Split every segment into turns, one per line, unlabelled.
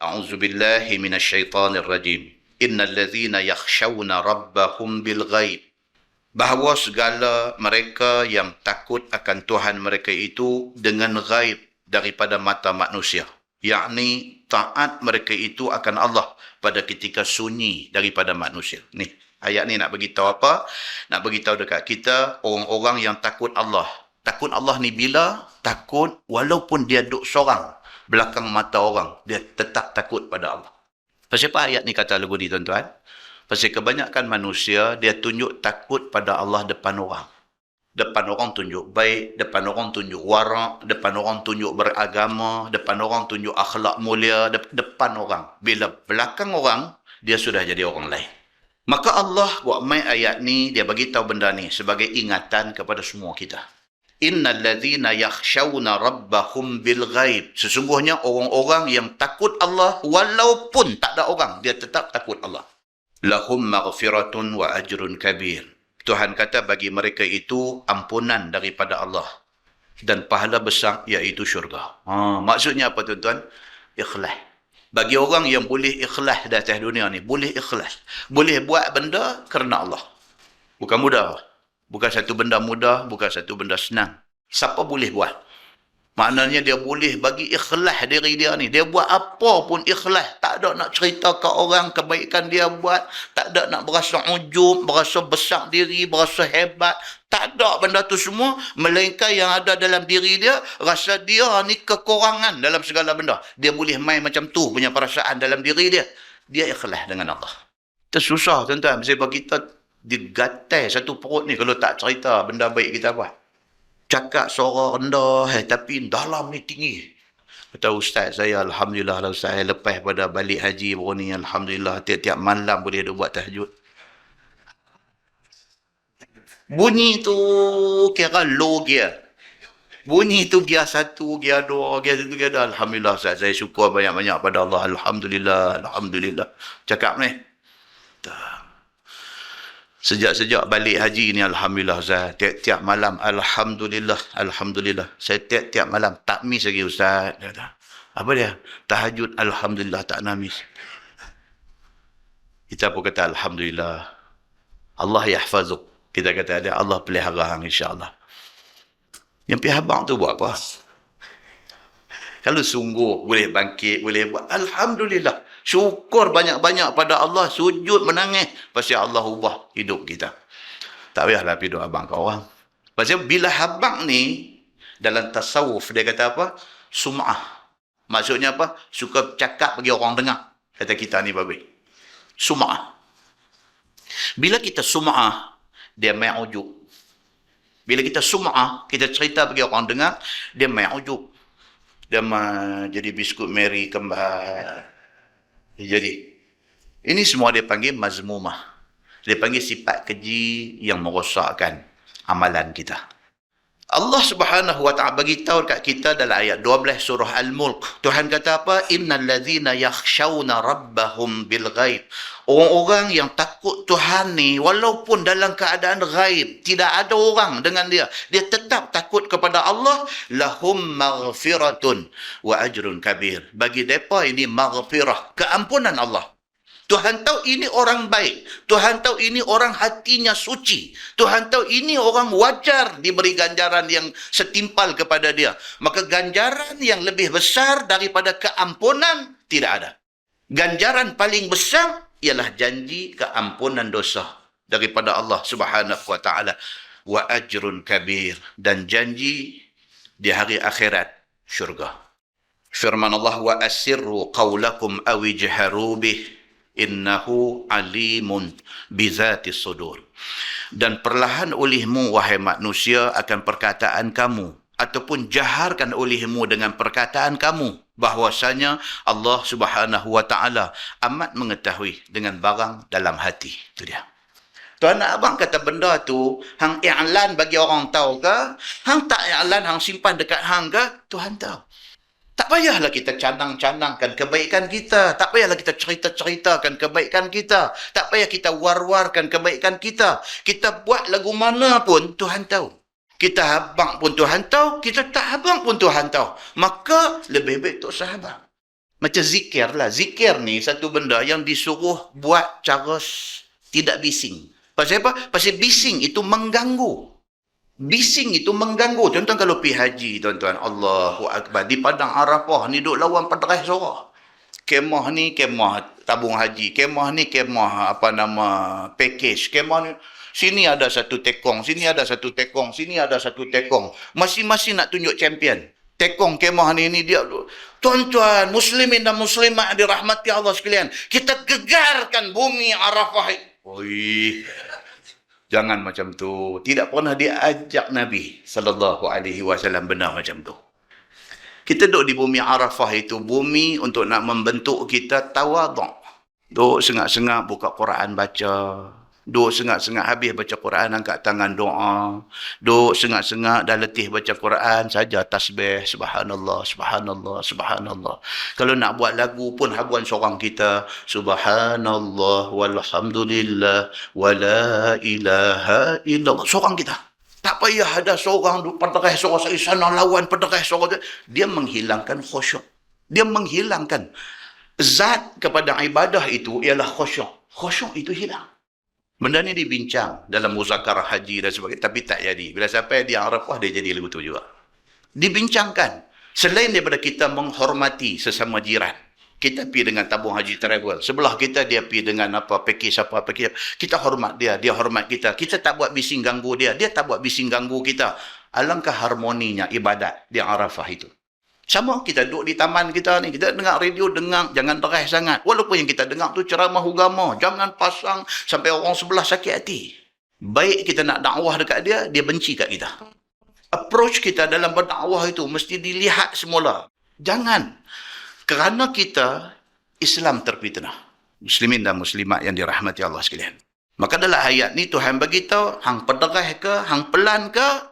A'udzubillahi minasyaitanir rajim. Innal ladzina yakhshawna rabbahum bil ghaib. Bahawa segala mereka yang takut akan Tuhan mereka itu dengan ghaib daripada mata manusia. Yakni taat mereka itu akan Allah pada ketika sunyi daripada manusia. Ni, ayat ni nak beritahu apa? Nak beritahu dekat kita orang-orang yang takut Allah. Takut Allah ni bila? Takut walaupun dia duduk seorang belakang mata orang, dia tetap takut pada Allah. Pasal apa ayat ni kata lagu ni tuan-tuan? Pasal kebanyakan manusia, dia tunjuk takut pada Allah depan orang. Depan orang tunjuk baik, depan orang tunjuk warak, depan orang tunjuk beragama, depan orang tunjuk akhlak mulia, depan orang. Bila belakang orang, dia sudah jadi orang lain. Maka Allah buat main ayat ni, dia bagi tahu benda ni sebagai ingatan kepada semua kita. Innal ladzina yakhshawna rabbahum bil ghaib. Sesungguhnya orang-orang yang takut Allah walaupun tak ada orang, dia tetap takut Allah. Lahum maghfiratun wa ajrun kabir. Tuhan kata bagi mereka itu ampunan daripada Allah dan pahala besar, iaitu syurga. Maksudnya apa tuan-tuan? Ikhlas. Bagi orang yang boleh ikhlas di atas dunia ni, boleh ikhlas. Boleh buat benda kerana Allah. Bukan mudah. Bukan satu benda mudah, bukan satu benda senang. Siapa boleh buat? Maknanya dia boleh bagi ikhlas diri dia ni. Dia buat apa pun ikhlas. Tak ada nak cerita ke orang kebaikan dia buat. Tak ada nak berasa ujub, berasa besar diri, berasa hebat. Tak ada benda tu semua. Melainkan yang ada dalam diri dia, rasa dia ni kekurangan dalam segala benda. Dia boleh main macam tu punya perasaan dalam diri dia. Dia ikhlas dengan Allah. Itu susah tuan-tuan. Sebab kita digatai satu perut ni kalau tak cerita benda baik kita buat. Cakap suara rendah, tapi dalam ni tinggi. Kata ustaz saya, alhamdulillah lah ustaz, saya lepas pada balik haji baru ni, alhamdulillah tiap-tiap malam boleh ada buat tahajud. Bunyi tu kira low gear. Bunyi tu gear 1, gear 2, gear 3, gear 2. Alhamdulillah ustaz, saya syukur banyak-banyak pada Allah. Alhamdulillah, alhamdulillah. Cakap ni. Sejak balik haji ni, alhamdulillah Ustaz. Tiap-tiap malam, alhamdulillah, alhamdulillah. Saya tiap-tiap malam tak miss lagi Ustaz. Apa dia? Tahajud, alhamdulillah, tak nak miss. Kita pun kata alhamdulillah. Allah yahfazuk. Kita kata dia, Allah pelihara hang insya-Allah. Yang pihak abang tu buat apa? Kalau sungguh boleh bangkit, boleh buat, alhamdulillah. Syukur banyak-banyak pada Allah, sujud menangis pasal Allah ubah hidup kita. Tak payahlah hidup abang kau orang. Pasal bila abang ni dalam tasawuf dia kata apa? Sum'ah. Maksudnya apa? Suka cakap bagi orang dengar. Kata kita ni babi. Sum'ah. Bila kita sum'ah, dia main ujub. Bila kita sum'ah, kita cerita bagi orang dengar, dia main ujub. Dia jadi biskut Mary kembar. Jadi, ini semua dia panggil mazmumah. Dia panggil sifat keji yang merosakkan amalan kita. Allah Subhanahu wa ta'ala bagi tahu dekat kita dalam ayat 12 surah Al-Mulk. Tuhan kata apa? Innal ladzina yakhshawna rabbahum bil ghaib. Orang-orang yang takut Tuhan ni walaupun dalam keadaan ghaib, tidak ada orang dengan dia, dia tetap takut kepada Allah, lahum maghfiratun wa ajrun kabir. Bagi mereka ini maghfirah, keampunan Allah. Tuhan tahu ini orang baik. Tuhan tahu ini orang hatinya suci. Tuhan tahu ini orang wajar diberi ganjaran yang setimpal kepada dia. Maka ganjaran yang lebih besar daripada keampunan tidak ada. Ganjaran paling besar ialah janji keampunan dosa daripada Allah Subhanahu wa ta'ala. Wa ajrun kabir. Dan janji di hari akhirat syurga. Firman Allah, wa asirru qawlakum awijharu bih. Innahu alimun bizati sudur. Dan perlahan olehmu wahai manusia akan perkataan kamu, ataupun jaharkan olehmu dengan perkataan kamu, bahwasanya Allah Subhanahu wa ta'ala amat mengetahui dengan barang dalam hati. Itu dia. Tuan abang kata benda tu hang i'lan bagi orang tahu ke? Hang tak i'lan, hang simpan dekat hang ke? Tuhan tahu. Tak payahlah kita canang-canangkan kebaikan kita. Tak payahlah kita cerita-ceritakan kebaikan kita. Tak payah kita war-warkan kebaikan kita. Kita buat lagu mana pun Tuhan tahu. Kita habang pun Tuhan tahu. Kita tak habang pun Tuhan tahu. Maka lebih baik tak sahabat. Macam zikir lah. Zikir ni satu benda yang disuruh buat cara tidak bising. Pasal apa? Pasal bising itu mengganggu. Bising itu mengganggu. Tuan-tuan kalau pergi haji, tuan-tuan, Allahu Akbar. Di Padang Arafah ni duduk lawan pederai suara. Kemah ni kemah tabung haji. Kemah ni kemah apa nama package. Kemah ni sini ada satu tekong, sini ada satu tekong, sini ada satu tekong. Masing-masing nak tunjuk champion. Tekong kemah ni dia. Tuan-tuan, muslimin dan muslimat dirahmati Allah sekalian. Kita gegarkan bumi Arafah. Oi. Jangan macam tu. Tidak pernah diajak Nabi sallallahu alaihi wasallam benar macam tu. Kita duduk di bumi Arafah itu, bumi untuk nak membentuk kita tawaduk. Duduk sengak-sengak buka Quran baca. Duduk sengak-sengak habis baca Quran angkat tangan doa. Duduk sengak-sengak dah letih baca Quran saja tasbih subhanallah subhanallah subhanallah. Kalau nak buat lagu pun habuan seorang kita subhanallah walhamdulillah wala ilaha illallah. Seorang kita. Tak payah ada seorang penderai suara sana lawan penderai suara. Dia menghilangkan khusyuk. Dia menghilangkan zat kepada ibadah itu ialah khusyuk. Khusyuk itu hilang. Benda ni dibincang dalam muzakarah haji dan sebagainya. Tapi tak jadi. Bila sampai di Arafah, dia jadi lagu tu juga. Dibincangkan. Selain daripada kita menghormati sesama jiran. Kita pergi dengan tabung haji travel. Sebelah kita dia pergi dengan apa package apa package. Kita hormat dia, dia hormat kita. Kita tak buat bising ganggu dia, dia tak buat bising ganggu kita. Alangkah harmoninya ibadat di Arafah itu. Sama kita duduk di taman kita ni, kita dengar radio, dengar, jangan deras sangat. Walaupun yang kita dengar tu ceramah agama, jangan pasang sampai orang sebelah sakit hati. Baik kita nak dakwah dekat dia, dia benci kat kita. Approach kita dalam berdakwah itu mesti dilihat semula. Jangan. Kerana kita Islam terfitnah. Muslimin dan muslimat yang dirahmati Allah sekalian. Maka dalam ayat ni Tuhan beritahu, hang pederah ke, hang pelan ke,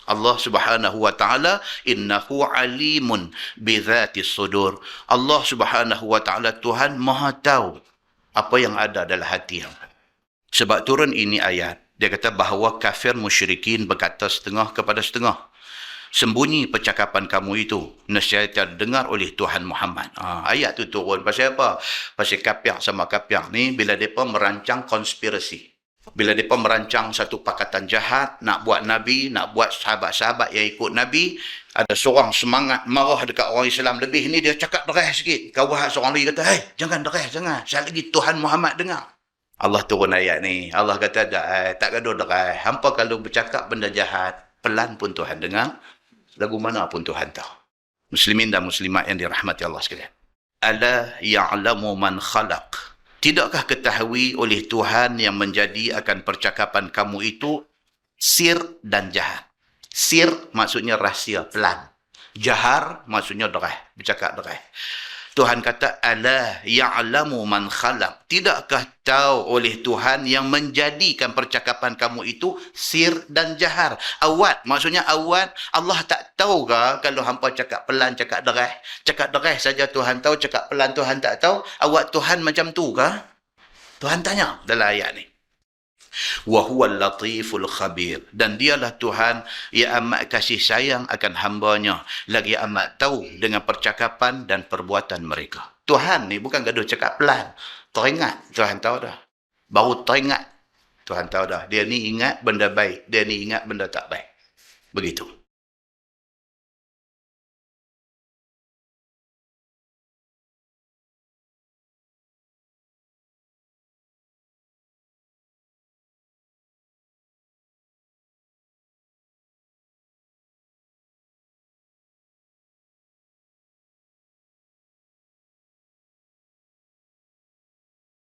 Allah Subhanahu wa taala innahu alimun bi dzatis sudur. Allah Subhanahu wa taala Tuhan Maha tahu apa yang ada dalam hati hang. Sebab turun ini ayat, dia kata bahawa kafir musyrikin berkata setengah kepada setengah. Sembunyi percakapan kamu itu, nescaya dengar oleh Tuhan Muhammad. Ayat tu turun. Pasal apa? Pasal kafir sama kafir ni, bila mereka merancang konspirasi. Bila mereka merancang satu pakatan jahat, nak buat Nabi, nak buat sahabat-sahabat yang ikut Nabi, ada seorang semangat marah dekat orang Islam lebih ni, dia cakap deras sikit. Kawan seorang lagi kata, jangan deras, jangan. Sekali lagi Tuhan Muhammad dengar. Allah turun ayat ni. Allah kata, tak gaduh deras. Hampa kalau bercakap benda jahat, pelan pun Tuhan dengar. Lagu mana pun Tuhan tahu. Muslimin dan muslimat yang dirahmati Allah sekalian. Ala ya'lamu man khalaq. Tidakkah ketahui oleh Tuhan yang menjadi akan percakapan kamu itu sir dan jahat. Sir maksudnya rahsia, pelan. Jahar maksudnya deras, bercakap deras. Tuhan kata, ala ya'lamu man khalaq. Tidakkah tahu oleh Tuhan yang menjadikan percakapan kamu itu sir dan jahar. Awat, maksudnya awat, Allah tak tahu ke kalau hampa cakap pelan, cakap deras. Cakap deras saja Tuhan tahu, cakap pelan Tuhan tak tahu. Awat Tuhan macam tu ke? Tuhan tanya dalam ayat ni. Wahuwal latiful khabir. Dan dialah Tuhan yang amat kasih sayang akan hambanya. Lagi amat tahu dengan percakapan dan perbuatan mereka. Tuhan ni bukan gaduh cakap pelan. Teringat. Tuhan tahu dah. Baru teringat. Tuhan tahu dah. Dia ni ingat benda baik. Dia ni ingat benda tak baik. Begitu.